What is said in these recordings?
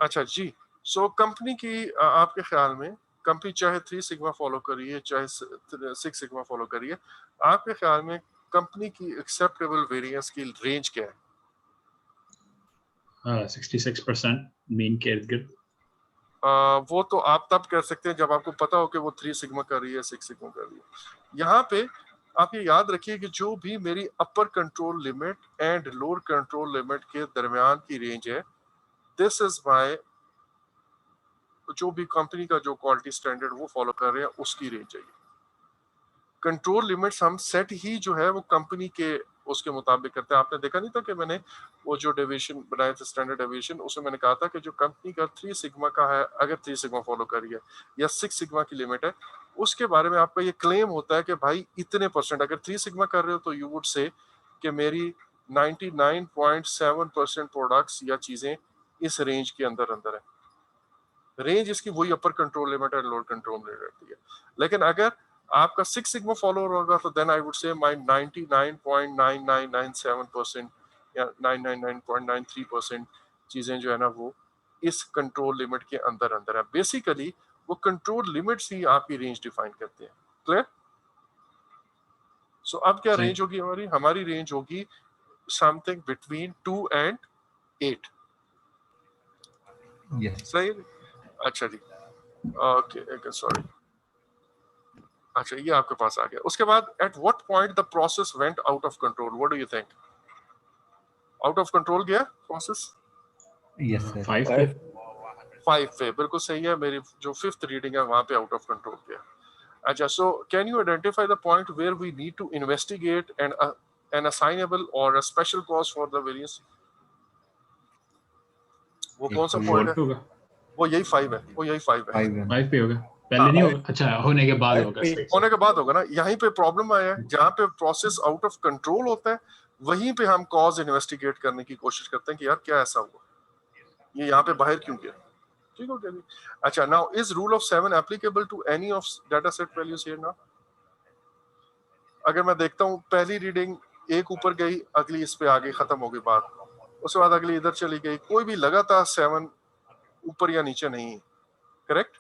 अच्छा जी, so company की आपके ख्याल में कंपनी चाहे 3 सिग्मा फॉलो कर रही है, चाहे 6 सिग्मा फॉलो कर रही है, आपके ख्याल में कंपनी की एक्सेप्टेबल वेरिएंस की रेंज क्या है? 66% मीन के इर्द-गिर्द। वो तो आप तब कर सकते हैं जब आपको पता हो कि वो 3 सिग्मा कर रही है, 6 सिग्मा कर रही है। यहाँ पे आप ये याद रखिए कि जो भी मेरी upper control limit and lower control limit के दरमियान की रेंज है, दिस इज माय, जो भी कंपनी का जो क्वालिटी स्टैंडर्ड वो फॉलो कर रहे हैं उसकी रेंज है। कंट्रोल लिमिट्स हम सेट ही जो है वो कंपनी के उसके मुताबिक करते हैं। आपने देखा नहीं था कि मैंने वो जो डेविएशन बनाए थे, स्टैंडर्ड डेविएशन, उसमें मैंने कहा था कि जो कंपनी का 3 सिग्मा का है, अगर 3 सिग्मा फॉलो कर रही है या 6 सिग्मा की लिमिट है, उसके बारे में आपका ये क्लेम होता है कि भाई इतने परसेंट, अगर 3 सिग्मा कर रहे हो तो यू वुड से कि मेरी 99.7% प्रोडक्ट्स या चीजें इस रेंज के अंदर अंदर है। रेंज इसकी वही अपर कंट्रोल लिमिट है, लोअर कंट्रोल लिमिट रहती है। लेकिन अगर आपका 6 सिग्मा फॉलोअर होगा तो then I would say my 99.9997% या 999.93% चीजें जो है ना वो इस कंट्रोल लिमिट के अंदर अंदर है। बेसिकली वो कंट्रोल लिमिट्स ही आपकी रेंज डिफाइन करते हैं। क्लियर? सो अब क्या रेंज होगी हमारी? हमारी रेंज होगी समथिंग बिटवीन 2 एंड 8। सही? अच्छा जी, ओके, सॉरी। अच्छा, ये आपके पास आ गया। उसके बाद at what point the process went out of control? What do you think? Out of control गया प्रोसेस? Yes sir. 5 पे 5 पे बिल्कुल सही है। मेरी जो 5th रीडिंग है वहां पे आउट ऑफ कंट्रोल गया। अच्छा, so can you identify the point where we need to investigate and an assignable or a special cause for the variance? वो कौन सा पॉइंट है? होगा, वो यही 5 है, वो यही 5 है। 5 पे होगा, पहले नहीं होगा। अच्छा, होने के बाद होगा। होने के बाद होगा ना। यहीं पे प्रॉब्लम आया है, जहाँ पे प्रोसेस आउट ऑफ कंट्रोल होता है वहीं पे हम कॉज इन्वेस्टिगेट करने की कोशिश करते हैं कि यार क्या ऐसा हुआ, ये यहाँ पे बाहर क्यों गया। ठीक हो गया जी। अच्छा, now is rule of 7 applicable to any of data set values here now? अगर मैं देखता हूँ पहली रीडिंग एक ऊपर गई, अगली इस पे आ गई, खत्म हो गई बात, उसके बाद अगली इधर चली गई, कोई भी लगातार 7 ऊपर या नीचे नहीं है। करेक्ट?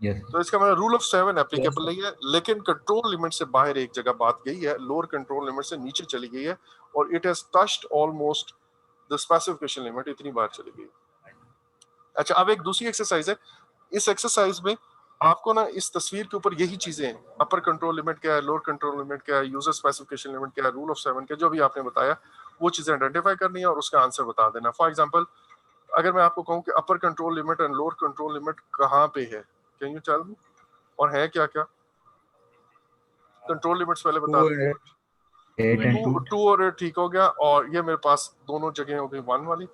तो इसका मतलब रूल ऑफ 7 एप्लीकेबल नहीं है, लेकिन कंट्रोल लिमिट से बाहर एक जगह बात गई है, लोअर कंट्रोल लिमिट से नीचे चली गई है, और it has touched almost the specification limit, इतनी बार चली गई। अच्छा, अब एक दूसरी एक्सरसाइज है। इस एक्सरसाइज में आपको ना इस तस्वीर के ऊपर यही चीजें, अपर कंट्रोल लिमिट क्या है, लोअर कंट्रोल लिमिट क्या है, यूजर स्पेसिफिकेशन लिमिट क्या है, रूल ऑफ 7 क्या, जो भी आपने बताया वो चीजें आइडेंटिफाई करनी है और उसका आंसर बता देना। फॉर एग्जाम्पल, अगर मैं आपको कहूँ कि upper control limit and lower control limit कहाँ पे है, कैन यू टेल मी? और है क्या क्या? कंट्रोल लिमिट्स पहले बता दो। 2 और 8 ठीक हो गया, और ये मेरे पास दोनों जगह हो गई 1 वाली।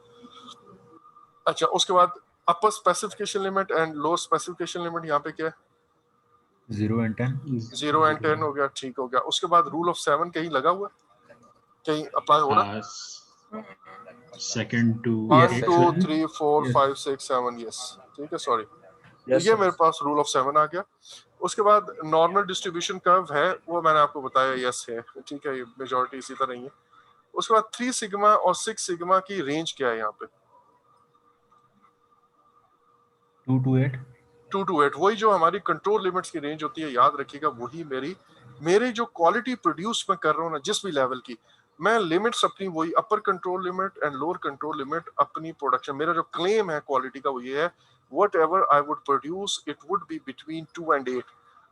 अच्छा, उसके बाद upper specification limit and low specification limit यहाँ पे क्या है? 0 and 10 0 and 10 हो गया, ठीक हो गया। उसके बाद रूल ऑफ 7 कहीं लगा हुआ है, कहीं अप्लाई हो रहा है? सेकंड टू 1 2 3 4 5 6 7, यस, ठीक है, सॉरी। ये मेरे पास रूल ऑफ 7 आ गया। उसके बाद नॉर्मल डिस्ट्रीब्यूशन कर्व है, वो मैंने आपको बताया, यस है, ठीक है, ये मेजॉरिटी इसी तरह ही है। उसके बाद 3 सिग्मा और 6 सिग्मा की रेंज क्या है यहाँ पे? 2 to 8 2 to 8, वही जो हमारी कंट्रोल लिमिट्स की रेंज होती है, याद रखिएगा, वही मेरी जो क्वालिटी प्रोड्यूस मैं कर रहा हूँ ना, जिस भी लेवल की, मैं लिमिट्स अपनी वही upper control limit and lower control limit अपनी प्रोडक्शन, मेरा जो क्लेम है क्वालिटी का वो ये है, what ever I would produce it would be between 2 and 8।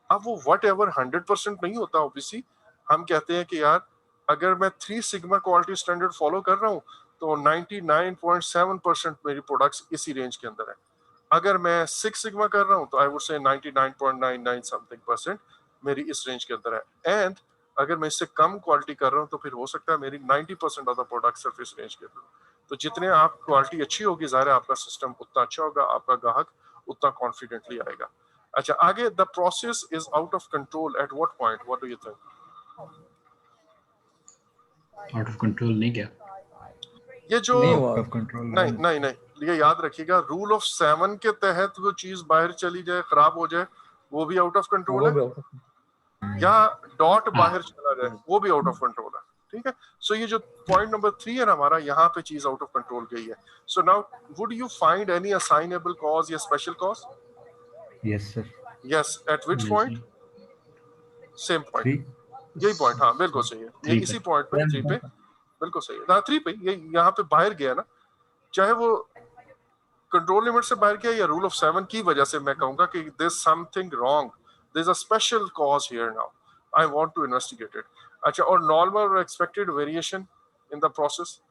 अब वो वट एवर 100% नहीं होता ऑब्वियसली। हम कहते हैं कि यार अगर मैं 3 सिग्मा क्वालिटी स्टैंडर्ड फॉलो कर रहा हूँ तो 99.7% मेरी प्रोडक्ट्स इसी रेंज के अंदर है। अगर मैं 6 सिग्मा कर रहा हूँ तो आई वुड से 99.99 समथिंग परसेंट मेरी इस रेंज के अंदर है। एंड अगर मैं इससे कम क्वालिटी कर रहा हूँ तो फिर हो सकता है मेरी 90% ऑफ द प्रोडक्ट सिर्फ इस रेंज के अंदर। तो जितने आप क्वालिटी अच्छी होगी, ज़ाहिर है आपका सिस्टम उतना अच्छा होगा, आपका ग्राहक उतना कॉन्फिडेंटली आएगा। अच्छा, आगे, the process is out of control at what point? What do you think? Out of control नहीं गया, ये जो नहीं, नहीं, ये याद रखिएगा, रूल ऑफ 7 के तहत वो चीज बाहर चली जाए, खराब हो जाए, वो भी आउट ऑफ कंट्रोल है, या डॉट बाहर चला जाए वो भी आउट ऑफ कंट्रोल है। ठीक है। सो ये जो पॉइंट नंबर 3 है ना हमारा, यहाँ पे चीज आउट ऑफ कंट्रोल गई है। So now would you find any assignable cause या special cause? Yes, sir. Yes, at which नहीं पॉइंट? सही। Same point, 3. यही पॉइंट, हाँ बिल्कुल सही है, ये 3 इसी पे। पॉइंट पे 3 पे बिल्कुल सही है। हाँ 3 पे, ये यहाँ पे बाहर गया ना, चाहे वो कंट्रोल लिमिट से बाहर गया या रूल ऑफ 7 की वजह से, मैं कहूंगा कि there is something wrong, there is a special cause here now, I want to investigate it. अच्छा, और नॉर्मल और expected variation in the process,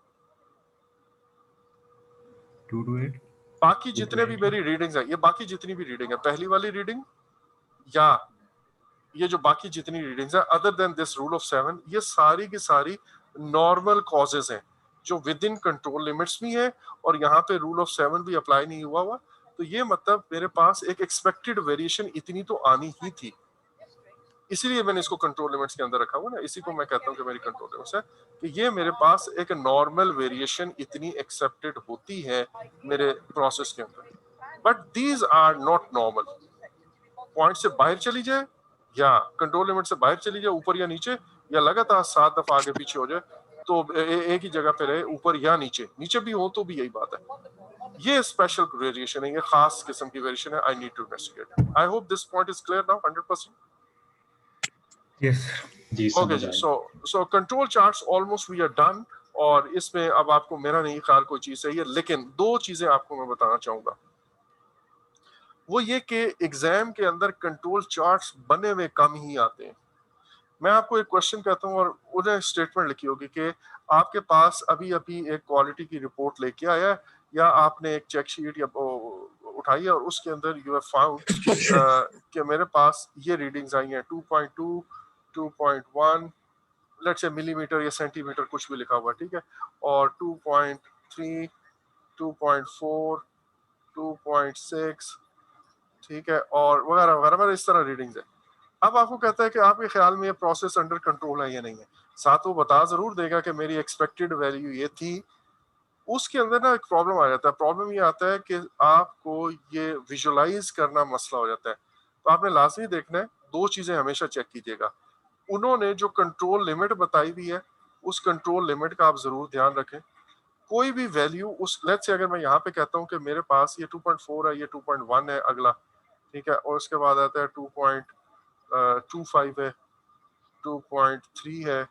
2 to 8. बाकी जितने भी मेरी रीडिंग्स हैं, ये बाकी जितनी भी रीडिंग है, पहली वाली रीडिंग या ये जो बाकी जितनी रीडिंग्स है other than this rule of 7, ये सारी की सारी नॉर्मल कॉजेज हैं जो विद इन कंट्रोल लिमिट्स भी है, और यहाँ पे रूल ऑफ 7 भी अप्लाई नहीं हुआ। तो ये मतलब मेरे पास एक एक्सपेक्टेड वेरिएशन इतनी तो आनी ही थी, इसीलिए मैंने इसको कंट्रोल लिमिट्स के अंदर रखा हुआ ना, इसी को मैं कहता हूँ कि मेरी कंट्रोल लिमिट्स है, कि ये मेरे पास एक नॉर्मल वेरिएशन इतनी एक्सेप्टेड होती है मेरे प्रोसेस के अंदर, but these are not normal. Point से बाहर चली जाए या कंट्रोल लिमिट से बाहर चली जाए, ऊपर या नीचे, या लगातार 7 दफा आगे पीछे हो जाए, तो एक ही जगह पे रहे, ऊपर या नीचे, नीचे भी हो तो भी यही बात है। ये स्पेशल वेरिएशन है, ये खास किस्म की वेरिएशन है, I need to investigate. I hope this point is clear now 100%। Yes, sir. जी ओके समझ जी, आ गया। So control charts almost we are done, और इसमें अब आपको मेरा नहीं ख्याल कोई चीज चाहिए, लेकिन 2 चीजें आपको मैं बताना चाहूंगा, वो ये कि एग्जाम के अंदर कंट्रोल चार्ट्स बने हुए कम ही आते हैं। मैं आपको एक क्वेश्चन कहता हूँ और उन्हें स्टेटमेंट लिखी होगी कि आपके पास अभी अभी एक क्वालिटी की रिपोर्ट लेके आया है, या आपने एक चेक शीट या उठाई है और उसके अंदर यू हैव फाउंड कि मेरे पास ये रीडिंग्स आई हैं 2.2, 2.1, लेट्स से मिलीमीटर या सेंटीमीटर कुछ भी लिखा हुआ, ठीक है, और 2.3, 2.4, 2.6, ठीक है, और वगैरह वगैरह, मतलब इस तरह रीडिंग्स है। अब आपको कहता है कि आपके ख्याल में ये प्रोसेस अंडर कंट्रोल है या नहीं है, साथ वो बता जरूर देगा कि मेरी एक्सपेक्टेड वैल्यू ये थी। उसके अंदर ना एक प्रॉब्लम आ जाता है, प्रॉब्लम ये आता है कि आपको ये विजुलाइज करना मसला हो जाता है। तो आपने लाजमी देखना है, 2 चीजें हमेशा चेक कीजिएगा, उन्होंने जो कंट्रोल लिमिट बताई हुई है उस कंट्रोल लिमिट का आप जरूर ध्यान रखें। कोई भी वैल्यू उस, लेट्स से अगर मैं यहाँ पे कहता हूँ कि मेरे पास ये 2.4 है, ये 2.1 है अगला, ठीक है, और उसके बाद आता है 2.25 है, 2.3 है,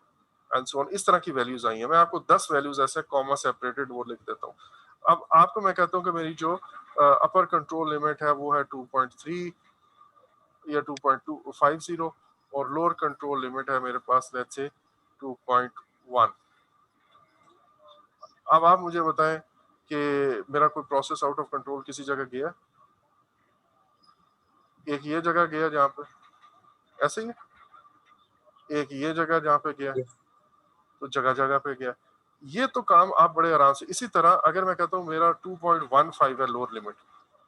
एंड सो ऑन, इस तरह की वैल्यूज आई हैं। मैं आपको 10 वैल्यूज ऐसे कॉमा सेपरेटेड वो लिख देता हूँ। अब आपको मैं कहता हूँ कि मेरी जो अपर कंट्रोल लिमिट है वो है 2.3 या 2.250, और लोअर कंट्रोल लिमिट है मेरे पास लेट्स से 2.1। अब आप मुझे बताएं कि मेरा कोई प्रोसेस आउट ऑफ कंट्रोल किसी जगह गया? एक ये जगह गया जहाँ पे ऐसे ही है, एक ये जगह जहाँ पे गया, तो जगह जगह पे गया। ये तो काम आप बड़े आराम से, इसी तरह अगर मैं कहता हूँ मेरा 2.15 है लोअर लिमिट,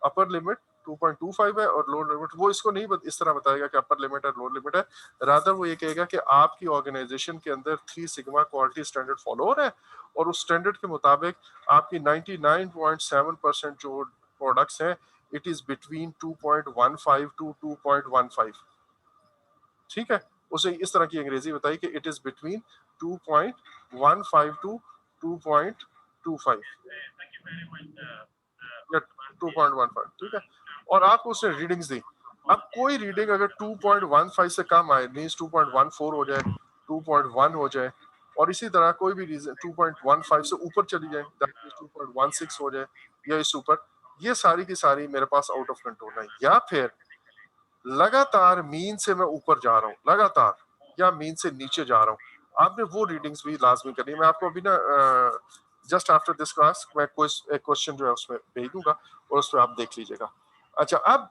अपर लिमिट 2.25 है और लोअर लिमिट, वो इसको नहीं इस तरह बताएगा कि अपर लिमिट है लोअर लिमिट है, रादर वो ये कहेगा कि आपकी ऑर्गेनाइजेशन के अंदर 3 सिग्मा क्वालिटी स्टैंडर्ड फॉलो हो रहा है, और उस स्टैंडर्ड के मुताबिक आपकी 99.7% जो प्रोडक्ट्स हैं इट इज बिटवीन 2.15 टू 2.15, ठीक है। उसे इस तरह की अंग्रेजी बताई कि इट इज बिटवीन 2.15 टू 2.25 या 2.15, ठीक है, और आपको उसने रीडिंग्स दी। अब कोई रीडिंग अगर 2.15 से कम आए, मींस 2.14 हो जाए, 2.1 हो जाए, और इसी तरह कोई भी रीजन 2.15 से ऊपर चली जाए, 2.16 हो जाए या इस ऊपर, ये सारी की सारी मेरे पास आउट ऑफ कंट्रोल है। या फिर लगातार मीन से मैं ऊपर जा रहा हूँ लगातार, या मीन से नीचे जा रहा हूँ, आपने वो रीडिंग्स भी लाजमी करनी है। मैं आपको अभी ना जस्ट आफ्टर दिस क्लास मैं एक क्वेश्चन जो है उसमें भेज दूंगा और उस पर आप देख लीजिएगा। अच्छा, अब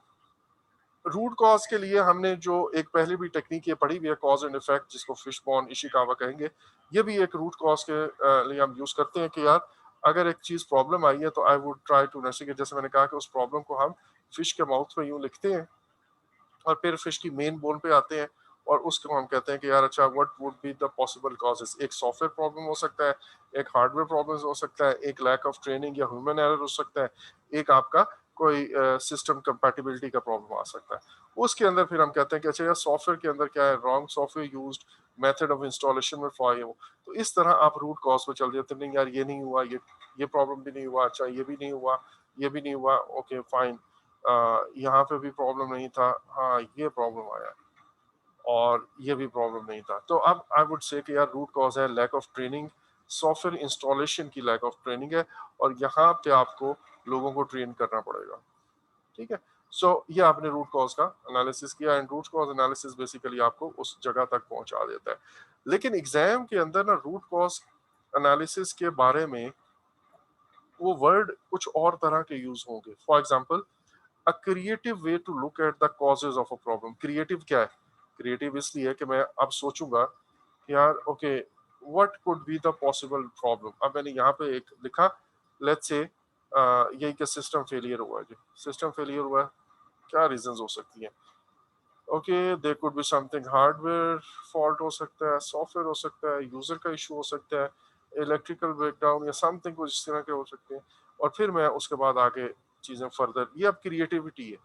रूट कॉज के लिए हमने जो एक पहले भी टेक्निक ये पढ़ी हुई है, कॉज एंड इफेक्ट, जिसको फिशबोन इशिकावा कहेंगे, ये भी एक रूट कॉज के लिए हम यूज करते हैं कि यार अगर एक चीज प्रॉब्लम आई है तो I would try to investigate. जैसे मैंने कहा कि उस प्रॉब्लम को हम फिश के माउथ में यूं लिखते हैं और फिर फिश की मेन बोन पे आते हैं और उसको हम कहते हैं कि यार अच्छा what would be the possible causes. एक सॉफ्टवेयर प्रॉब्लम हो सकता है, एक हार्डवेयर प्रॉब्लम हो सकता है, एक लैक ऑफ ट्रेनिंग या ह्यूमन एरर हो सकता है, एक आपका कोई सिस्टम कंपैटिबिलिटी का प्रॉब्लम आ सकता है। उसके अंदर फिर हम कहते हैं कि अच्छा यार सॉफ्टवेयर के अंदर क्या है, wrong software used, method of installation में फॉल्ट हो। तो इस तरह आप रूट कॉज पे चल जाते हैं, नहीं यार ये नहीं हुआ, ये प्रॉब्लम भी नहीं हुआ, अच्छा ये भी नहीं हुआ, ये भी नहीं हुआ, ओके फाइन, यहाँ पे भी प्रॉब्लम नहीं था, हाँ ये प्रॉब्लम आया और ये भी प्रॉब्लम नहीं था। तो अब आई वुड से कि यार रूट कॉज है lack of training, software installation की लैक ऑफ ट्रेनिंग है, और यहाँ पे आपको लोगों को ट्रेन करना पड़ेगा। ठीक है, सो ये आपने रूट कॉज का एनालिसिस किया, and root cause analysis basically आपको उस जगह तक पहुंचा देता है। लेकिन एग्जाम के अंदर ना रूट कॉज एनालिसिस के बारे में वो वर्ड कुछ और तरह के यूज होंगे। For example, a creative way to look at the causes of a problem. Creative क्या है? क्रिएटिव इसलिए कि मैं अब सोचूंगा कि यार okay what could be the possible problem. अब मैंने यहाँ पे एक लिखा, लेट्स से यही कि सिस्टम फेलियर हुआ है जी, सिस्टम फेलियर हुआ है, क्या रीजंस हो सकती हैं? Okay there could be something, hardware fault हो सकता है, सॉफ्टवेयर हो सकता है, यूजर का इशू हो सकता है, इलेक्ट्रिकल ब्रेकडाउन या समथिंग कुछ इस तरह के हो सकते हैं। और फिर मैं उसके बाद आगे चीजें फर्दर, ये अब क्रिएटिविटी है,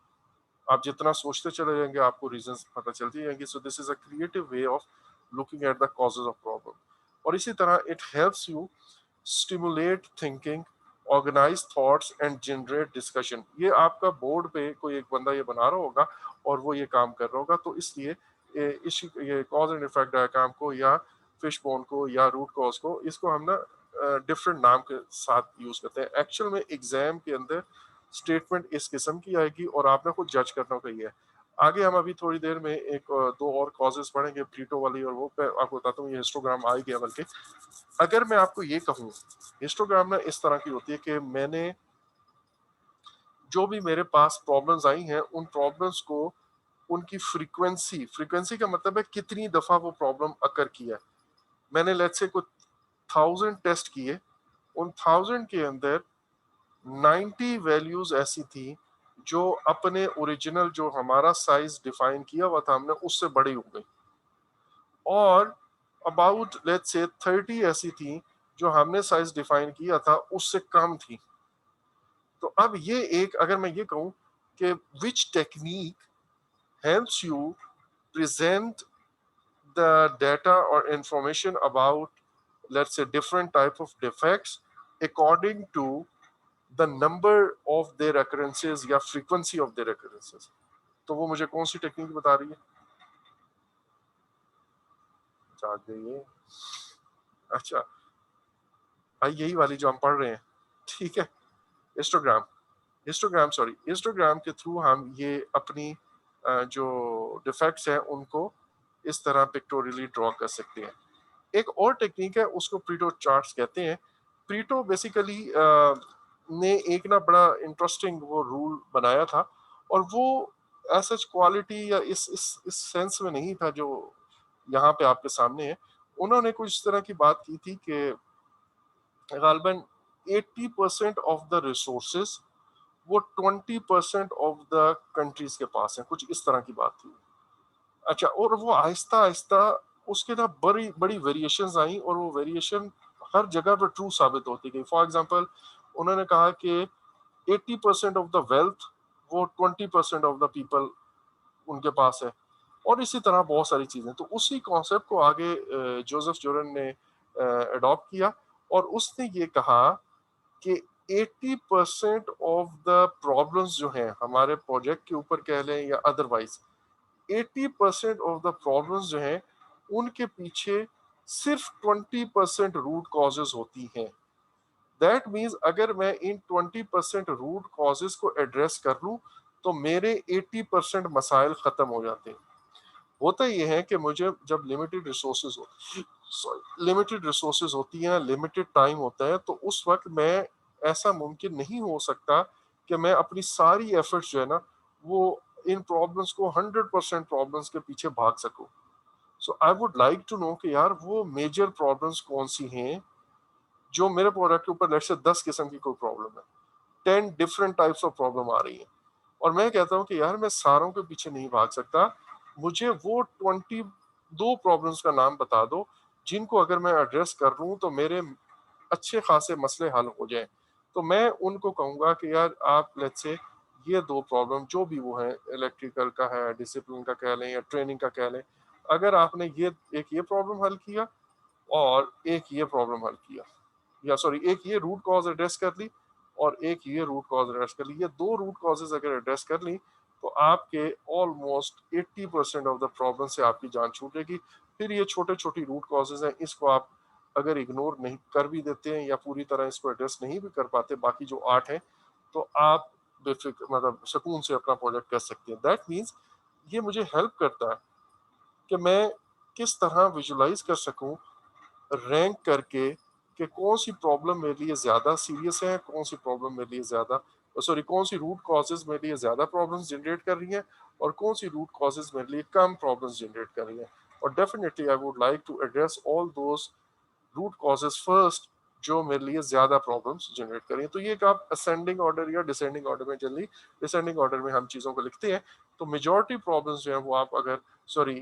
आप जितना सोचते चले जाएंगे आपको रीजंस पता चलती जाएंगी। So this is a creative way of looking at the causes of problem. और इसी तरह it helps you stimulate thinking, organize thoughts and generate discussion. ये आपका बोर्ड पे कोई एक बंदा ये बना रहा होगा और वो ये काम कर रहा होगा, तो इसलिए ये कॉज एंड इफेक्ट डायग्राम को या फिश बोन को या रूट कॉज को, इसको हम ना डिफरेंट नाम के साथ यूज करते हैं। एक्चुअल में एग्जाम के अंदर स्टेटमेंट इस किस्म की आएगी और आपने खुद जज करना होगा ये है। आगे हम अभी थोड़ी देर में एक दो और कॉजेस पढ़ेंगे प्रीटो वाली, और वो मैं आपको बताता हूँ। ये हिस्टोग्राम आ ही गया। बल्कि अगर मैं आपको ये कहूँ, हिस्टोग्राम ना इस तरह की होती है कि मैंने जो भी मेरे पास प्रॉब्लम्स आई हैं उन प्रॉब्लम्स को, उनकी फ्रीक्वेंसी, फ्रीक्वेंसी का मतलब है कितनी दफा वो प्रॉब्लम अकर किया है। मैंने लेट्स से कुछ 1000 टेस्ट किए, उन 1000 के अंदर 90 वैल्यूज ऐसी थी जो अपने ओरिजिनल जो हमारा साइज डिफाइन किया हुआ था हमने उससे बड़ी हो गई, और अबाउट लेट्स से 30 ऐसी थी जो हमने साइज डिफाइन किया था उससे कम थी। तो अब ये एक, अगर मैं ये कहूं कि which technique helps you present the data or information about, let's say, different type of defects according to the number of their occurrences या frequency of their occurrences। तो वो मुझे कौन सी टेक्निक बता रही है? जाग गई है। अच्छा, भाई यही वाली जो हम पढ़ रहे हैं, ठीक है, हिस्टोग्राम। हिस्टोग्राम के थ्रू हम ये अपनी जो डिफेक्ट्स हैं उनको इस तरह पिक्टोरियली ड्रॉ कर सकते हैं। एक और टेक्निक है, उसको प्रीटो चार्ट्स कहते हैं। प्रीटो बेसिकली ने एक ना बड़ा इंटरेस्टिंग वो रूल बनाया था, और वो ऐसा क्वालिटी या इस सेंस में नहीं था जो यहाँ पे आपके सामने है। उन्होंने कुछ इस तरह की बात की थी कि गालबन 80% ऑफ द रिसोर्सेज वो 20% ऑफ द कंट्रीज के पास है, कुछ इस तरह की बात थी। अच्छा, और वो आहिस्ता आहिस्ता उसके ना बड़ी बड़ी वेरिएशंस आई, और वो वेरिएशन हर जगह पर ट्रू साबित होती गई। फॉर एग्जांपल, उन्होंने कहा कि 80% ऑफ द वेल्थ वो 20% ऑफ द पीपल उनके पास है, और इसी तरह बहुत सारी चीजें। तो उसी कॉन्सेप्ट को आगे जोसेफ जोरन ने अडॉप्ट किया, और उसने ये कहा कि 80% ऑफ द प्रॉब्लम्स जो हैं हमारे प्रोजेक्ट के ऊपर कह लें या अदरवाइज, 80% ऑफ द प्रॉब्लम्स जो हैं उनके पीछे सिर्फ 20% रूट कॉजेज होती हैं। दैट मीन्स अगर मैं इन 20% रूट कॉजेज को एड्रेस कर लूं तो मेरे 80% मसाइल खत्म हो जाते हैं। होता यह है कि मुझे जब लिमिटेड रिसोर्सेज होती हैं, लिमिटेड टाइम होता है, तो उस वक्त मैं, ऐसा मुमकिन नहीं हो सकता कि मैं अपनी सारी एफर्ट्स जो है ना वो इन प्रॉब्लम्स को 100% प्रॉब्लम्स के पीछे भाग सकूं। So I would like to know कि यार वो मेजर प्रॉब्लम्स कौन सी हैं जो मेरे प्रोडक्ट के ऊपर, लेट्स से 10 किस्म की कोई प्रॉब्लम है, 10 डिफरेंट टाइप्स ऑफ प्रॉब्लम आ रही है, और मैं कहता हूं कि यार मैं सारों के पीछे नहीं भाग सकता, मुझे वो 22 प्रॉब्लम्स का नाम बता दो जिनको अगर मैं एड्रेस कर लूं तो मेरे अच्छे खासे मसले हल हो जाएं। तो मैं उनको कहूंगा कि यार आप लेट्स से ये दो प्रॉब्लम जो भी वो है, इलेक्ट्रिकल का है, डिसिप्लिन का कह लें या ट्रेनिंग का कह लें, अगर आपने ये प्रॉब्लम हल किया और एक ये प्रॉब्लम हल किया, या सॉरी एक ये रूट कॉज एड्रेस कर ली और एक ये रूट कॉज एड्रेस कर ली, ये दो रूट कॉजेज अगर एड्रेस कर ली तो आपके ऑलमोस्ट 80% ऑफ द प्रॉब्लम से आपकी जान छूटेगी। फिर ये छोटे छोटी रूट कॉजेज हैं, इसको आप अगर इग्नोर नहीं कर भी देते हैं या पूरी तरह इसको एड्रेस नहीं भी कर पाते, बाकी जो 8 हैं, तो आप बेफिक्र मतलब सुकून से अपना प्रोजेक्ट कर सकते हैं। दैट मीन्स ये मुझे हेल्प करता है कि मैं किस तरह विजुलाइज कर सकूं रैंक करके कि कौन सी प्रॉब्लम मेरे लिए ज़्यादा सीरियस है, कौन सी प्रॉब्लम मेरे लिए ज़्यादा सॉरी कौन सी रूट कॉजेज मेरे लिए ज़्यादा प्रॉब्लम्स जनरेट कर रही हैं और कौन सी रूट कॉजेज मेरे लिए कम प्रॉब्लम्स जनरेट कर रही हैं। और definitely I would like to address all those root causes first जो मेरे लिए ज़्यादा प्रॉब्लम्स जनरेट कर रही हैं। तो ये एक आप असेंडिंग ऑर्डर या डिसेंडिंग ऑर्डर में, जनरली डिसेंडिंग ऑर्डर में हम चीज़ों को लिखते हैं। तो मेजॉरिटी प्रॉब्लम्स जो हैं वो आप अगर सॉरी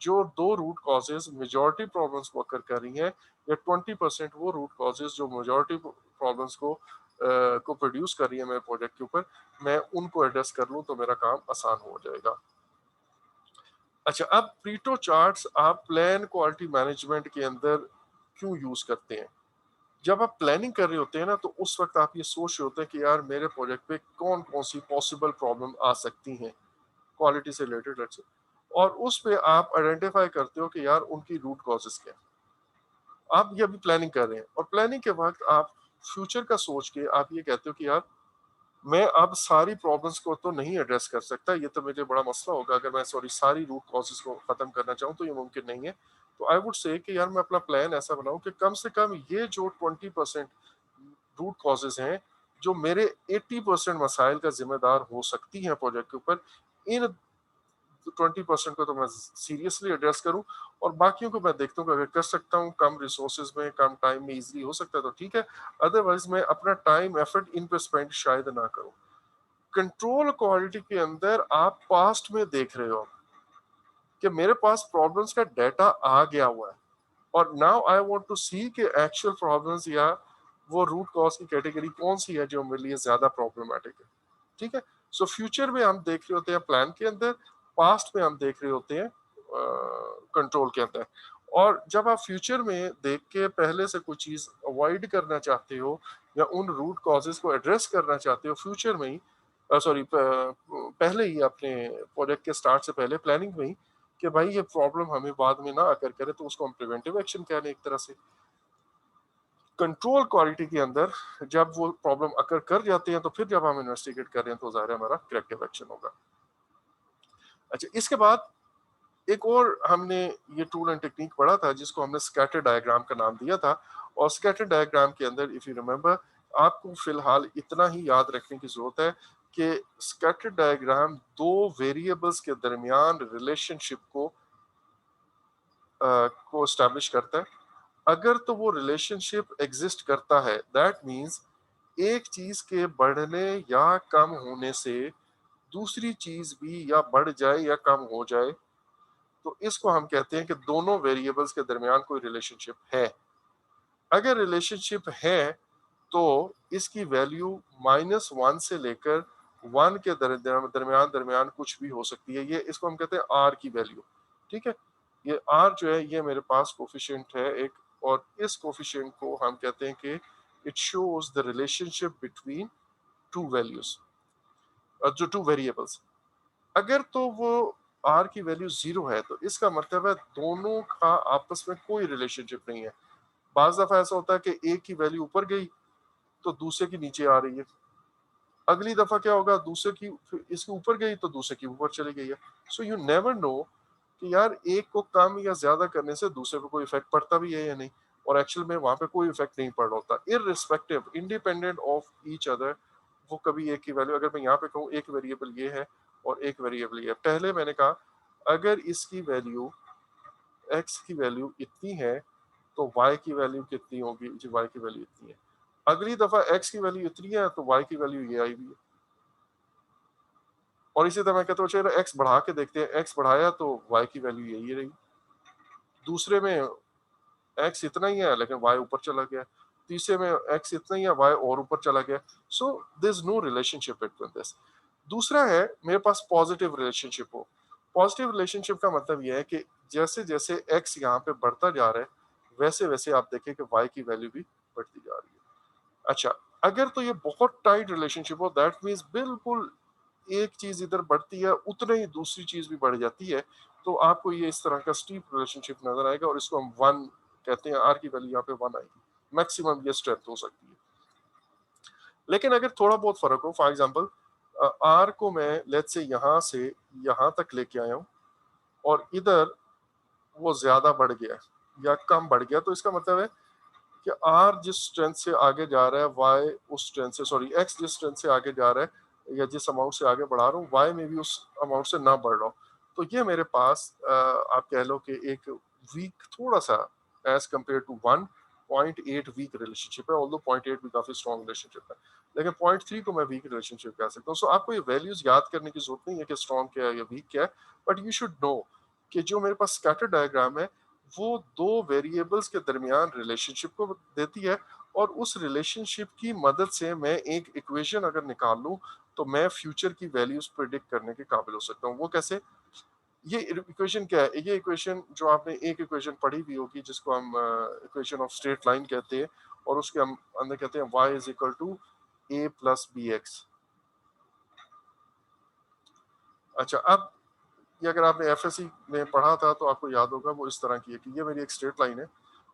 जो दो रूट कॉजेज मेजॉरिटी प्रॉब्लम्स को अकर कर रही हैं या 20% वो रूट कॉजेज जो मेजॉरिटी प्रॉब्लम्स को प्रोड्यूस कर रही है मेरे प्रोजेक्ट के ऊपर, मैं उनको एड्रेस कर लूँ तो मेरा काम आसान हो जाएगा। अच्छा, अब प्रीटो चार्ट्स आप प्लान क्वालिटी मैनेजमेंट के अंदर क्यों यूज करते हैं? जब आप प्लानिंग कर रहे होते हैं ना, तो उस वक्त आप ये सोच रहे होते हैं कि यार मेरे प्रोजेक्ट पे कौन कौन सी पॉसिबल प्रॉब्लम आ सकती हैं क्वालिटी से रिलेटेड, लेट्स से, और उस पे आप आइडेंटिफाई करते हो कि यार उनकी रूट कॉजेज क्या है। आप ये अभी प्लानिंग कर रहे हैं और प्लानिंग के वक्त आप फ्यूचर का सोच के आप ये कहते हो कि यार मैं अब सारी प्रॉब्लम्स को तो नहीं एड्रेस कर सकता, ये तो मेरे बड़ा मसला होगा अगर मैं सॉरी सारी रूट कॉजेज को खत्म करना चाहूँ, तो ये मुमकिन नहीं है। तो आई वुड से कि यार मैं अपना प्लान ऐसा बनाऊं कि कम से कम ये जो 20% रूट कॉजेज हैं जो मेरे 80% मसाइल का जिम्मेदार हो सकती हैं प्रोजेक्ट के ऊपर, इन 20% को तो मैं सीरियसली एड्रेस करूं और बाकियों को मैं देखता हूँ कि अगर कर सकता हूँ कम रिसोर्सेज में कम टाइम में इजीली हो सकता है तो ठीक है, अदरवाइज मैं अपना टाइम एफर्ट इन पे स्पेंड शायद ना करूं। कंट्रोल क्वालिटी के अंदर आप पास्ट में देख रहे हो कि मेरे पास प्रॉब्लम्स का डाटा आ गया हुआ है और नाउ आई वांट टू सी कि एक्चुअल प्रॉब्लम्स या वो रूट कॉज की कैटेगरी कौन सी है जो मेरे लिए ज्यादा प्रॉब्लमेटिक है। ठीक है, सो फ्यूचर में हम देख रहे होते हैं प्लान के अंदर, पास्ट में हम देख रहे होते हैं कंट्रोल के अंदर। और जब आप फ्यूचर में देख के पहले से कोई चीज अवॉइड करना चाहते हो या उन रूट कॉजेज को एड्रेस करना चाहते हो फ्यूचर में ही, सॉरी पहले ही अपने प्रोजेक्ट के स्टार्ट से पहले प्लानिंग में ही, कि भाई ये प्रॉब्लम हमें बाद में ना आकर करे, तो उसको हम प्रिवेंटिव एक्शन कह लें एक तरह से। कंट्रोल क्वालिटी के अंदर जब वो प्रॉब्लम अकर कर जाते हैं तो फिर जब हम इन्वेस्टिगेट कर रहे हैं तो ज़ाहिर है हमारा करेक्टिव एक्शन होगा। अच्छा, इसके बाद एक और हमने ये टूल एंड टेक्निक पढ़ा था जिसको हमने स्कैटर डायग्राम का नाम दिया था। और स्कैटर डायग्राम के अंदर इफ यू रिमेंबर, आपको फिलहाल इतना ही याद रखने की जरूरत है कि स्कैटर डायग्राम दो वेरिएबल्स के दरमियान रिलेशनशिप को एस्टैब्लिश करता है। अगर तो वो रिलेशनशिप एग्जिस्ट करता है, दैट मींस एक चीज के बढ़ने या कम होने से दूसरी चीज भी या बढ़ जाए या कम हो जाए, तो इसको हम कहते हैं कि दोनों वेरिएबल्स के दरमियान कोई रिलेशनशिप है। अगर रिलेशनशिप है तो इसकी वैल्यू -1 से लेकर 1 के दरमियान दरमियान कुछ भी हो सकती है। ये इसको हम कहते हैं आर की वैल्यू। ठीक है, ये आर जो है ये मेरे पास कोफिशिएंट है एक, और इस कोफिशिएंट को हम कहते हैं कि it shows the relationship between two values, जो टू वेरिएबल्स। अगर तो वो आर की वैल्यू 0 है तो इसका मतलब है दोनों का आपस में कोई रिलेशनशिप नहीं है। बाज दफा ऐसा होता है कि एक की वैल्यू ऊपर गई तो दूसरे की नीचे आ रही है, अगली दफा क्या होगा दूसरे की इसके ऊपर गई तो दूसरे की ऊपर चली गई है। सो यू नेवर नो कि यार एक को कम या ज्यादा करने से दूसरे पे कोई इफेक्ट पड़ता भी है या नहीं, और एक्चुअल में वहां पे कोई इफेक्ट नहीं पड़ रहा होता, irrespective independent of each other. वो कभी एक की वैल्यू, अगर मैं यहाँ पे कहूँ एक वेरिएबल ये है और एक वेरिएबल ये है, पहले मैंने कहा अगर इसकी वैल्यू एक्स की वैल्यू इतनी है तो y की वैल्यू कितनी होगी जी, y की वैल्यू इतनी है। अगली दफा x की वैल्यू इतनी है तो y की वैल्यू ये आई हुई है। और इसी तरह मैं कहता हूँ चलो x बढ़ा के देखते हैं, x बढ़ाया तो y की वैल्यू यही रही। दूसरे में x इतना ही है लेकिन y ऊपर चला गया। तीसरे में x इतना ही है, y और ऊपर चला गया। So there is no relationship between this. दूसरा है मेरे पास पॉजिटिव रिलेशनशिप हो। पॉजिटिव रिलेशनशिप का मतलब यह है कि जैसे जैसे एक्स यहाँ पे बढ़ता जा रहा है वैसे वैसे आप देखें कि वाई की वैल्यू भी बढ़ती जा रही है। अच्छा, अगर तो ये बहुत टाइट रिलेशनशिप हो, दैट मीन्स बिल्कुल एक चीज इधर बढ़ती है उतने ही दूसरी चीज भी बढ़ जाती है, तो आपको ये इस तरह का स्टीप रिलेशनशिप नजर आएगा और इसको हम वन कहते हैं। आर की वैल्यू यहाँ पे वन आएगी, मैक्सिमम ये स्ट्रेंथ हो सकती है। लेकिन अगर थोड़ा बहुत फर्क हो, फॉर एग्जाम्पल आर को मैं लेट्स से यहाँ से यहाँ तक लेके आया हूँ और इधर वो ज्यादा बढ़ गया है या कम बढ़ गया, तो इसका मतलब है कि आर जिस स्ट्रेंथ से आगे जा रहा है, वाई उस स्ट्रेंथ से, सॉरी एक्स जिस स्ट्रेंथ से आगे जा रहा है या जिस अमाउंट से आगे बढ़ा रहा हूँ, वाई में भी उस अमाउंट से ना बढ़ रहा हूँ। तो ये मेरे पास आप कह लो कि एक वीक थोड़ा सा as compare to 1.8 weak relationship है, ऑल्दो 0.8 भी काफी स्ट्रॉन्ग रिलेशनशिप है, लेकिन 0.3 को मैं वीक रिलेशनशिप कह सकता हूँ। सो आपको ये वैल्यूज याद करने की जरूरत नहीं है कि स्ट्रॉन्ग क्या है या वीक क्या है, बट यू शुड नो कि जो मेरे पास स्कैटर डायग्राम है वो दो वेरिएबल्स के दरमियान रिलेशनशिप को देती है, और उस रिलेशनशिप की मदद से मैं एक इक्वेशन अगर निकाल लूं तो मैं फ्यूचर की वैल्यूज प्रिडिक्ट करने के काबिल हो सकता हूँ। वो कैसे? ये इक्वेशन क्या है? ये इक्वेशन जो आपने एक इक्वेशन पढ़ी भी होगी जिसको हम इक्वेशन ऑफ स्ट्रेट लाइन कहते हैं, और उसके हम अंदर कहते हैं y is equal to a plus b x. अच्छा, अब ये अगर आपने एफएससी में पढ़ा था तो आपको याद होगा, वो इस तरह की है कि ये मेरी एक स्ट्रेट लाइन है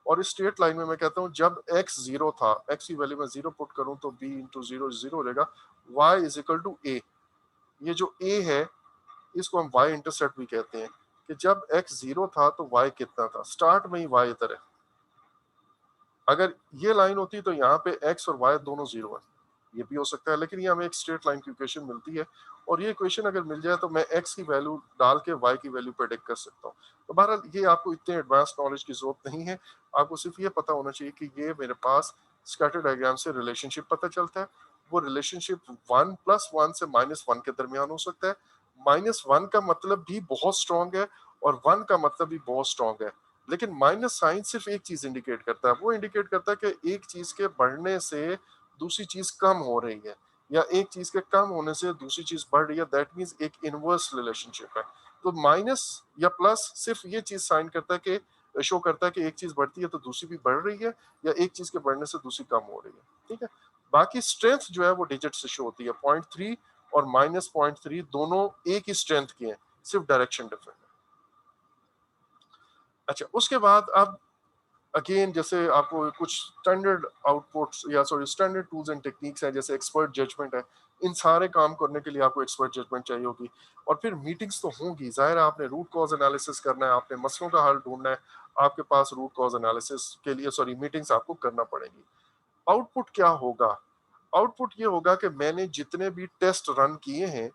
और इस स्ट्रेट लाइन में मैं कहता हूँ जब x जीरो था, x की वैल्यू में जीरो पुट करूं तो b इंटू जीरो जीरो हो जाएगा, y is equal to a। ये जो a है इसको हम y इंटरसेप्ट भी कहते हैं कि जब x जीरो था तो y कितना था, स्टार्ट में ही y इधर है। अगर ये लाइन होती तो यहाँ पे x और y दोनों जीरो है, ये भी हो सकता है, लेकिन ये हमें एक स्ट्रेट लाइन की इक्वेशन मिलती है और ये इक्वेशन अगर मिल जाए तो मैं x की वैल्यू डाल के y की वैल्यू प्रेडिक्ट कर सकता हूँ। तो बहरहाल ये आपको इतने एडवांस नॉलेज की जरूरत नहीं है, आपको सिर्फ ये पता होना चाहिए कि ये मेरे पास स्कैटर डायग्राम से रिलेशनशिप पता चलता है। वो रिलेशनशिप 1+1 से -1 के दरमियान हो सकता है। -1 का मतलब भी बहुत स्ट्रॉन्ग है और 1 का मतलब भी बहुत स्ट्रॉन्ग है, लेकिन माइनस साइन सिर्फ एक चीज इंडिकेट करता है, वो इंडिकेट करता है कि एक चीज के बढ़ने से दूसरी चीज कम हो रही है या एक चीज के कम होने से दूसरी चीज बढ़ रही है, दैट मींस एक इनवर्स रिलेशनशिप है। तो माइनस या प्लस सिर्फ ये चीज साइन करता है कि शो करता है कि एक चीज बढ़ती है तो दूसरी भी बढ़ रही है या एक चीज के बढ़ने से दूसरी कम हो रही है। ठीक है, बाकी स्ट्रेंथ जो है वो डिजिट से शो होती है। 0.3 और -0.3 दोनों एक ही स्ट्रेंथ के हैं, सिर्फ डायरेक्शन डिफरेंट है। अच्छा, उसके बाद अब अगेन जैसे आपको कुछ स्टैंडर्ड आउटपुट्स या sorry standard tools and techniques हैं, जैसे एक्सपर्ट जजमेंट है, इन सारे काम करने के लिए आपको एक्सपर्ट जजमेंट चाहिए होगी। और फिर मीटिंग्स तो होंगी, जाहिर है आपने रूट कॉज एनालिसिस करना है, आपने मसलों का हल ढूंढना है, आपके पास रूट कॉज एनालिसिस के लिए सॉरी मीटिंग्स आपको करना पड़ेगी। आउटपुट क्या होगा? आउटपुट ये होगा कि मैंने जितने भी टेस्ट रन किए हैं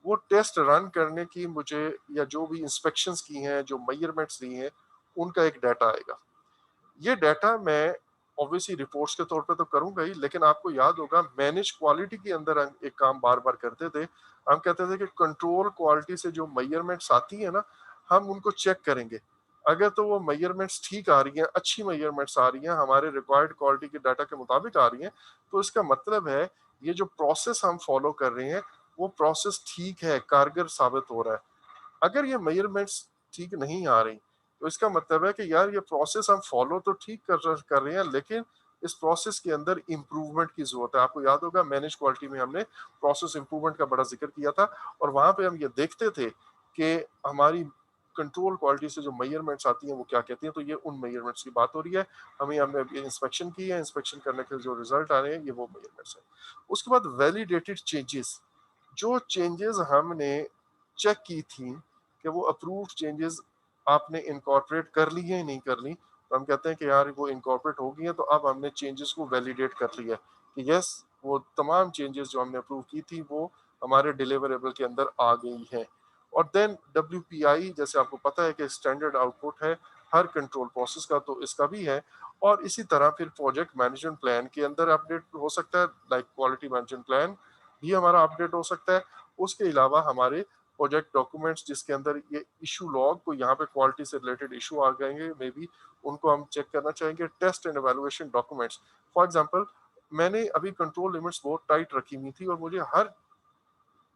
वो टेस्ट रन करने की मुझे, या जो भी इंस्पेक्शंस की हैं, जो मेजरमेंट्स ली हैं, उनका एक डाटा आएगा। ये डाटा मैं ऑब्वियसली रिपोर्ट्स के तौर पे तो करूंगा ही, लेकिन आपको याद होगा मैनेज क्वालिटी के अंदर हम एक काम बार बार करते थे। हम कहते थे कि कंट्रोल क्वालिटी से जो मेजरमेंट्स आती है ना, हम उनको चेक करेंगे। अगर तो वो मेजरमेंट्स ठीक आ रही हैं, अच्छी मेजरमेंट्स आ रही हैं, हमारे रिक्वायर्ड क्वालिटी के डाटा के मुताबिक आ रही हैं, तो इसका मतलब है ये जो प्रोसेस हम फॉलो कर रहे हैं वो प्रोसेस ठीक है, कारगर साबित हो रहा है। अगर ये मेजरमेंट्स ठीक नहीं आ रही तो इसका मतलब है कि यार ये प्रोसेस हम फॉलो तो ठीक कर रहे हैं, लेकिन इस प्रोसेस के अंदर इंप्रूवमेंट की जरूरत है। आपको याद होगा मैनेज क्वालिटी में हमने प्रोसेस इंप्रूवमेंट का बड़ा जिक्र किया था और वहां पे हम ये देखते थे कि हमारी कंट्रोल क्वालिटी से जो मेजरमेंट्स आती हैं वो क्या कहती हैं। तो ये उन मेजरमेंट्स की बात हो रही है, हमने अभी इंस्पेक्शन की है, इंस्पेक्शन करने के जो रिजल्ट आ रहे हैं ये वो मेजरमेंट्स है। उसके बाद वैलिडेटेड चेंजेस, जो चेंजेस हमने चेक की थी कि वो अप्रूव्ड चेंजेस आपने इनकॉर्पोरेट कर ली है नहीं कर ली, तो हम कहते हैं कि यार वो इनकॉर्पोरेट हो गई है, तो अब हमने चेंजेस को वैलिडेट कर लिया कि यस वो तमाम चेंजेस जो हमने अप्रूव की थी वो हमारे डिलीवरेबल के अंदर आ गई हैं। और देन WPI जैसे आपको पता है कि स्टैंडर्ड आउटपुट है हर कंट्रोल प्रोसेस का, तो इसका भी है। और इसी तरह फिर प्रोजेक्ट मैनेजमेंट प्लान के अंदर अपडेट हो सकता है, लाइक क्वालिटी मैनेजमेंट प्लान भी हमारा अपडेट हो सकता है। उसके अलावा हमारे प्रोजेक्ट डॉक्यूमेंट्स जिसके अंदर ये इशू लॉग, को यहाँ पे क्वालिटी से रिलेटेड इशू आ गएंगे मे बी, उनको हम चेक करना चाहेंगे। Test and evaluation documents, for example मैंने अभी कंट्रोल लिमिट्स बहुत टाइट रखी हुई थी और मुझे हर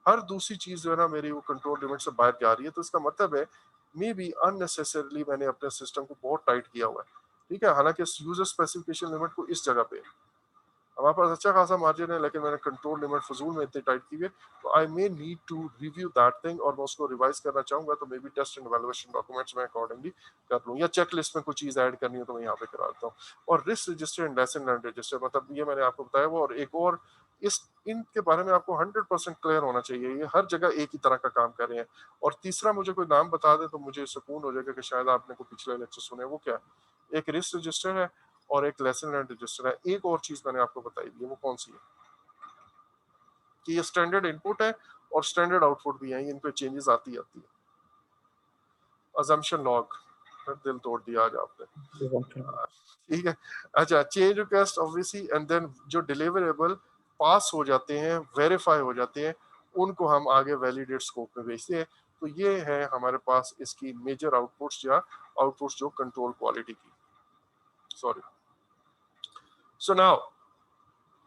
हर दूसरी चीज जो है ना मेरी वो कंट्रोल लिमिट से बाहर जा रही है, तो इसका मतलब है मे बी अननेसेसरली मैंने अपने सिस्टम को बहुत टाइट किया हुआ है। ठीक है, हालांकि यूजर स्पेसिफिकेशन लिमिट को इस जगह पे है, हमारे पास अच्छा खासा मार्जिन है, लेकिन मैंने कंट्रोल लिमिट फजूल में इतनी टाइट की है, तो I may need to review that thing, और मैं उसको रिवाइज करना चाहूंगा, तो maybe test and evaluation documents में अकॉर्डिंगली कर लूँ, या चेक लिस्ट में कोई चीज ऐड करनी हो तो मैं यहाँ पे करा देता हूँ। और risk register and lesson learn register, मतलब ये मैंने आपको बताया वो, और एक और इस इनके बारे में आपको 100% क्लियर होना चाहिए, ये हर जगह एक ही तरह का काम कर रहे हैं। और तीसरा मुझे कोई नाम बता दे तो मुझे सुकून हो जाएगा कि शायद आपने को पिछले लेक्चर सुने, वो क्या है? एक रिस्क रजिस्टर है और एक लेसन लर्न रजिस्टर है। एक और चीज मैंने आपको बताई थी, वो कौन सी है कि ये स्टैंडर्ड इनपुट है और स्टैंडर्ड आउटपुट भी है, इन पे चेंजेस आती आती है। अजम्पशन लॉग, दिल तोड़ दिया आज आपने। ठीक है, अच्छा, change request obviously, and then जो डिलीवरेबल पास हो जाते हैं, वेरीफाई हो जाते हैं, उनको हम आगे वैलिडेट स्कोप में भेजते हैं। तो ये है हमारे पास इसकी मेजर आउटपुट्स, या आउटपुट्स जो कंट्रोल क्वालिटी की, सॉरी। सो नाउ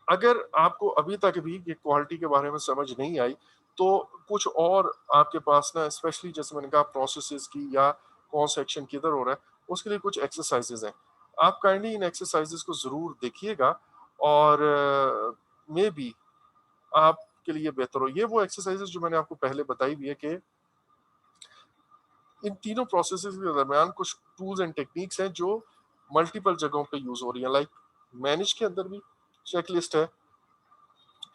अगर आपको अभी तक भी ये क्वालिटी के बारे में समझ नहीं आई, तो कुछ और आपके पास ना, स्पेशली जैसे मैंने कहा प्रोसेसेस की या कौन सा एक्शन किधर हो रहा है, उसके लिए कुछ एक्सरसाइजेज हैं। आप काइंडली इन एक्सरसाइजेज को जरूर देखिएगा, और मे बी आपके लिए बेहतर हो। ये वो एक्सरसाइजेज जो मैंने आपको पहले बताई भी है कि इन तीनों प्रोसेसेस के दरमियान कुछ टूल्स एंड टेक्निक्स हैं जो मल्टीपल जगहों पे यूज हो रही हैं। लाइक मैनेज के अंदर भी चेकलिस्ट है,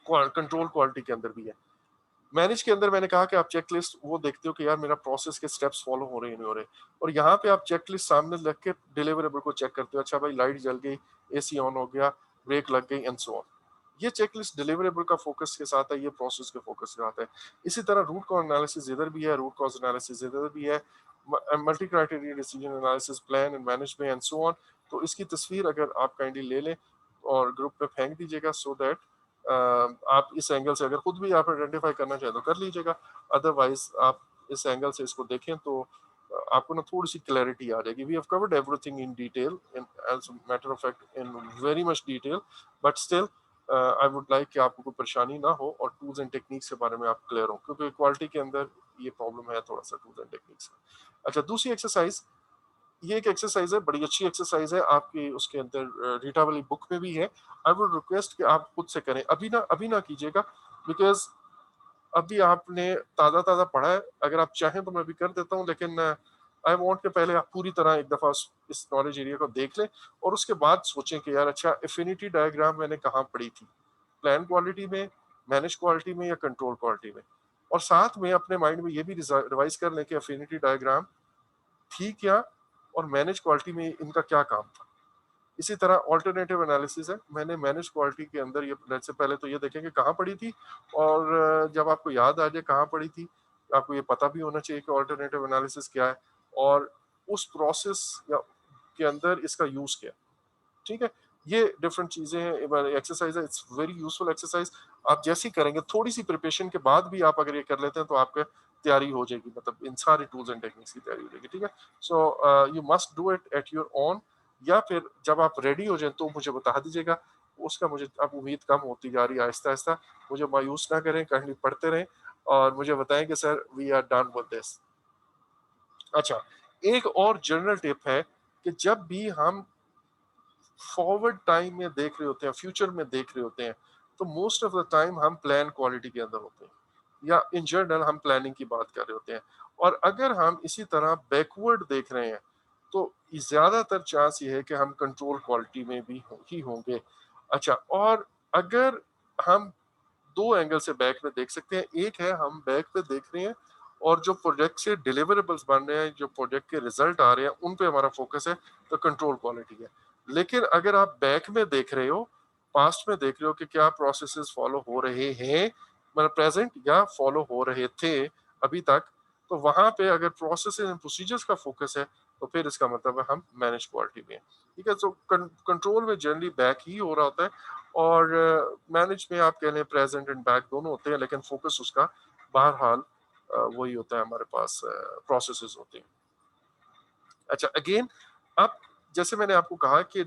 कंट्रोल क्वालिटी के अंदर भी है। मैनेज के अंदर मैंने कहा कि आप चेकलिस्ट वो देखते हो कि यार मेरा प्रोसेस के स्टेप्स फॉलो हो रहे हैं नहीं हो रहे, और यहाँ पे आप चेकलिस्ट सामने रख के डिलीवरेबल को चेक करते हो। अच्छा भाई, लाइट जल गई, एसी ऑन हो गया, ब्रेक लग गई, एंड सो ऑन। ये चेकलिस्ट डिलीवरेबल का फोकस के साथ है, ये प्रोसेस के फोकस के साथ है। इसी तरह रूट कॉज एनालिसिस इधर भी है, रूट कॉज एनालिसिस इधर भी है, multi criteria decision analysis, plan and management and so on. तो इसकी तस्वीर अगर आप काइंडली ले लें और ग्रुप में फेंक दीजिएगा, सो दैट आप इस एंगल से अगर खुद भी आप आइडेंटिफाई करना चाहें तो कर लीजिएगा, अदरवाइज आप इस एंगल से इसको देखें तो आपको ना थोड़ी सी क्लैरिटी आ जाएगी। We have covered everything in detail, in as matter of fact in very much detail, but still I would like कि आपको कोई परेशानी ना हो और टूल्स एंड टेक्निक्स के बारे में आप क्लियर हो, क्योंकि क्वालिटी के अंदर ये प्रॉब्लम है थोड़ा सा टूल्स एंड टेक्निक्स। अच्छा, दूसरी एक्सरसाइज, ये एक एक्सरसाइज है, बड़ी अच्छी एक्सरसाइज है, आपकी उसके अंदर रीटा वाली बुक में भी है। आई वुड रिक्वेस्ट कि आप खुद से करें, अभी ना कीजिएगा, बिकॉज अभी आपने ताज़ा ताज़ा पढ़ा है। अगर आप चाहें तो मैं भी कर देता हूँ, लेकिन आई वांट कि पहले आप पूरी तरह एक दफ़ा इस नॉलेज एरिया को देख लें, और उसके बाद सोचें कि यार अच्छा, एफिनिटी डायग्राम मैंने कहाँ पढ़ी थी, प्लान क्वालिटी में, मैनेज क्वालिटी में, या कंट्रोल क्वालिटी में। और साथ में अपने माइंड में ये भी रिवाइज कर लें कि एफिनिटी डायग्राम थी क्या, और मैनेज क्वालिटी में इनका क्या काम था। इसी तरह ऑल्टरनेटिव एनालिसिस है, मैंने मैनेज क्वालिटी के अंदर ये से पहले तो ये देखें कि कहाँ पड़ी थी, और जब आपको याद आ जाए कहाँ पड़ी थी, आपको ये पता भी होना चाहिए कि ऑल्टरनेटिव एनालिसिस क्या है, और उस प्रोसेस या के अंदर इसका यूज क्या है। ठीक है, ये डिफरेंट चीजें हैं, एक्सरसाइज है, इट्स वेरी यूजफुल एक्सरसाइज। आप जैसी करेंगे, थोड़ी सी प्रिपरेशन के बाद भी आप अगर ये कर लेते हैं तो आपका तैयारी हो जाएगी, मतलब इन सारे टूल्स एंड टेक्निक्स की तैयारी हो जाएगी। ठीक है, so you must do it at your own, या फिर जब आप रेडी हो जाए तो मुझे बता दीजिएगा। उसका मुझे अब उम्मीद कम होती जा रही है आहिस्ता आहिस्ता। मुझे मायूस ना करें, कहानी पढ़ते रहें और मुझे बताएं कि sir we are done with this. अच्छा, एक और जनरल टिप है कि जब भी हम फॉरवर्ड टाइम में देख रहे होते हैं, फ्यूचर में देख रहे होते हैं, तो मोस्ट ऑफ द टाइम हम प्लान क्वालिटी के अंदर होते हैं, या इन जनरल हम प्लानिंग की बात कर रहे होते हैं। और अगर हम इसी तरह बैकवर्ड देख रहे हैं तो ज्यादातर चांस ये है कि हम कंट्रोल क्वालिटी में भी ही होंगे। अच्छा, और अगर हम दो एंगल से बैक में देख सकते हैं, एक है हम बैक पे देख रहे हैं और जो प्रोजेक्ट से डिलीवरेबल्स बन रहे हैं, जो प्रोजेक्ट के रिजल्ट आ रहे हैं, उन पे हमारा फोकस है, तो कंट्रोल क्वालिटी है। लेकिन अगर आप बैक में देख रहे हो, पास्ट में देख रहे हो कि क्या प्रोसेसेस फॉलो हो रहे हैं, मतलब प्रेजेंट, या फॉलो हो रहे थे अभी तक, तो वहां पे अगर प्रोसेसेस एंड प्रोसीजर्स का फोकस है तो फिर इसका मतलब है हम मैनेज क्वालिटी में हैं। ठीक है, तो कंट्रोल में जनरली बैक ही हो रहा होता है, और मैनेज में आप कह लें प्रेजेंट एंड बैक दोनों होते हैं, लेकिन फोकस उसका बहरहाल वही होता है, हमारे पास प्रोसेसेस होते हैं। अच्छा, अगेन, अब जैसे मैंने आपको कहा कि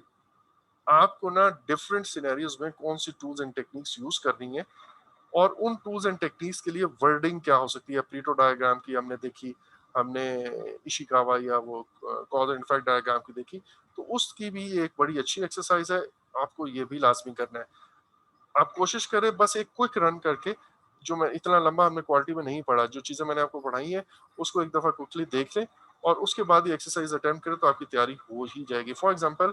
आपको ना डिफरेंट सिनेरियोज में कौन सी टूल्स एंड टेक्निक्स यूज करनी है, और उन टूल्स एंड टेक्निक्स के लिए वर्डिंग क्या हो सकती है, प्रीटो डायग्राम की हमने देखी, हमने इशिकावा या वो कॉज एंड इफेक्ट डायग्राम की देखी, तो उसकी भी एक बड़ी अच्छी एक्सरसाइज है, आपको ये भी लाजमी करना है। आप कोशिश करें बस एक क्विक रन करके, जो मैं इतना लंबा हमने क्वालिटी में नहीं पढ़ा, जो चीजें मैंने आपको पढ़ाई है उसको एक दफा क्विकली देख लें और उसके बाद ये एक्सरसाइज अटेम्प्ट करें तो आपकी तैयारी हो ही जाएगी। फॉर एग्जांपल,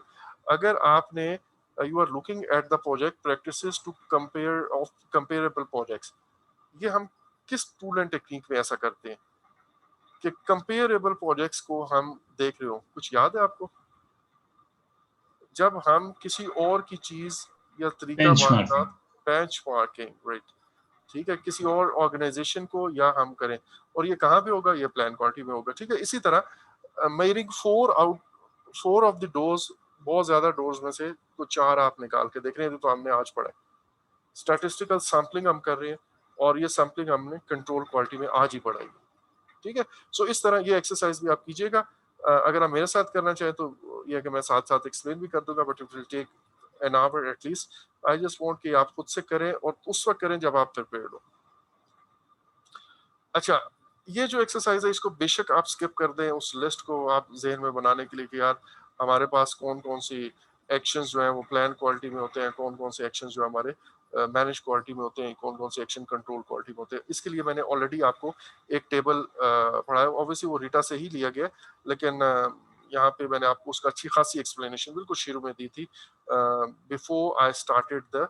अगर आपने you are looking at the project practices to compare of comparable projects, ये हम किस टूल एंड टेक्निक में ऐसा करते हैं कि कंपेरेबल प्रोजेक्ट्स को हम देख रहे हो? कुछ याद है आपको? जब हम किसी और की चीज या तरीका बेंचमार्किंग। वारदात, बेंचमार्किंग, राइट, ठीक है, किसी और ऑर्गेनाइजेशन को या हम करें, और ये कहाँ पे होगा? ये प्लान क्वालिटी में होगा। ठीक है, इसी तरह मेयरिंग फोर ऑफ द डोर्स, बहुत ज्यादा डोर्स में से तो 4 आप निकाल के देख रहे हैं, तो हमने आज पढ़ा है। स्टैटिस्टिकल सैम्पलिंग हम कर रहे हैं और ये सैम्पलिंग हमने कंट्रोल क्वालिटी में आज ही पढ़ाई। ठीक है, सो इस तरह ये एक्सरसाइज भी आप कीजिएगा। अगर आप मेरे साथ करना चाहें तो ये कि मैं साथ साथ एक्सप्लेन भी कर दूंगा, but it will take an hour at least. I just want कि आप खुद से करें और उस वक्त करें जब आप प्रिपेयर्ड हो। अच्छा, ये जो एक्सरसाइज है इसको बेशक आप स्किप कर दें, उस लिस्ट को आप जहन में बनाने के लिए कि यार हमारे पास कौन कौन सी एक्शंस जो हैं वो प्लान क्वालिटी में होते हैं, कौन कौन से एक्शंस जो हमारे मैनेज क्वालिटी में होते हैं, कौन कौन से एक्शन कंट्रोल क्वालिटी में होते हैं। इसके लिए मैंने ऑलरेडी आपको एक टेबल पढ़ाया, ऑब्वियसली वो रीटा से ही लिया गया, लेकिन यहाँ पे मैंने आपको उसका अच्छी खासी एक्सप्लेनेशन बिल्कुल शुरू में दी थी, before I started the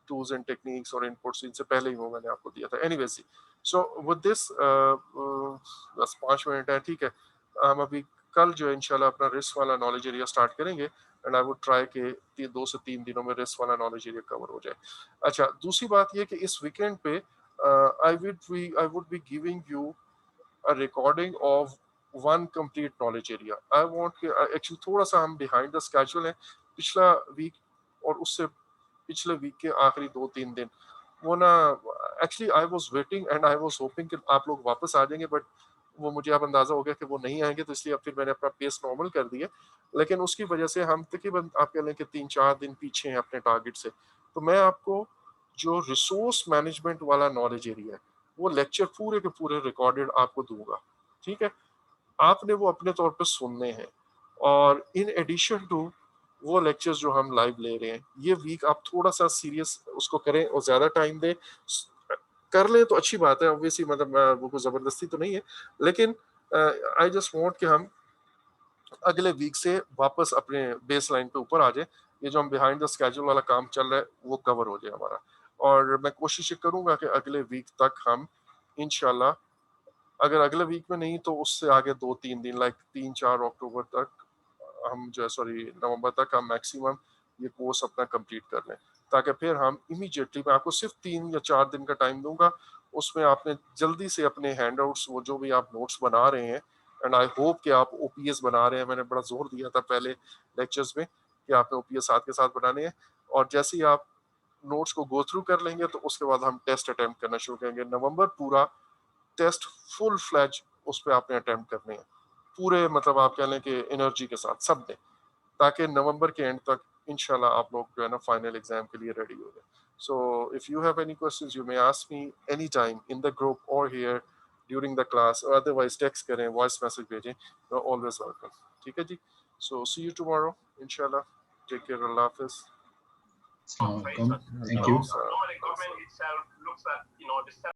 tools and techniques और इनपुट्स, इनसे पहले ही वो मैंने आपको दिया था। एनीवेज, सो विद दिस बस 5 मिनट है, ठीक है। हम अभी कल जो है इंशाल्लाह अपना रिस्क वाला नॉलेज एरिया स्टार्ट करेंगे, एंड आई वुड ट्राई के 2 से 3 दिनों में रिस्क वाला नॉलेज एरिया कवर हो जाए। अच्छा, दूसरी बात ये कि इस वीकेंड पे I would be giving you a recording of one complete knowledge area. I want कि actually थोड़ा सा हम behind the schedule है, पिछला वीक और उससे पिछले वीक के आखिरी 2-3 दिन वो ना, actually I was waiting and I was hopping कि आप लोग वापस आ जाएंगे, बट वो मुझे अब अंदाजा हो गया कि वो नहीं आएंगे, तो इसलिए अब फिर मैंने अपना पेस नॉर्मल कर दिया। लेकिन उसकी वजह से हम तकरीबन आप कह लें कि 3-4 दिन पीछे हैं अपने टारगेट से। तो मैं आपको जो रिसोर्स मैनेजमेंट वाला नॉलेज एरिया है वो लेक्चर पूरे के पूरे रिकॉर्डेड आपको दूंगा। ठीक है, आपने वो अपने तौर पे सुनने हैं, और इन एडिशन टू वो लेक्चर्स जो हम लाइव ले रहे हैं, ये वीक आप थोड़ा सा सीरियस उसको करें और ज्यादा टाइम दें। कर ले तो अच्छी बात है, ऑब्वियसली, मतलब वो कोई जबरदस्ती तो नहीं है, लेकिन आई जस्ट वांट कि हम अगले वीक से वापस अपने बेस लाइन पे ऊपर आ जाए। ये जो हम बिहाइंड द स्केड्यूल वाला काम चल रहा है वो कवर हो जाए हमारा, और मैं कोशिश करूंगा कि अगले वीक तक हम इंशाल्लाह, अगर अगले वीक में नहीं तो उससे आगे 2-3 दिन, लाइक 3-4 अक्टूबर तक हम जो है, सॉरी नवंबर तक हम मैक्सिमम ये कोर्स अपना कंप्लीट कर लें, ताकि फिर हम इमीडिएटली, मैं आपको सिर्फ 3 या 4 दिन का टाइम दूंगा, उसमें आपने जल्दी से अपने हैंडआउट्स, वो जो भी आप नोट्स बना रहे हैं, एंड आई होप कि आप ओपीएस बना रहे हैं, मैंने बड़ा जोर दिया था पहले लेक्चर्स में कि आपने ओपीएस साथ के साथ बनाने हैं, और जैसे ही आप नोट्स को गो थ्रू कर लेंगे तो उसके बाद हम टेस्ट अटेम्प्ट करना शुरू करेंगे। नवंबर पूरा टेस्ट फुल फ्लैज उस पर आपने अटेम्प्ट करने हैं, पूरे मतलब आप कह लें कि एनर्जी के साथ सब ने, ताकि नवंबर के एंड तक इंशाल्लाह आप लोग जो है ना फाइनल एग्जाम के लिए रेडी हो जाए। So if you have any questions you may ask me any time in the group और हियर ड्यूरिंग द क्लास, और अदरवाइज टेक्स्ट करें, वॉइस मैसेज भेजें, यू आर ऑलवेज वेलकम। ठीक है जी, सो सी यू टुमारो इंशाल्लाह, take care, Allah Hafiz. Assalamu alaikum. Thank you. Assalamu alaikum.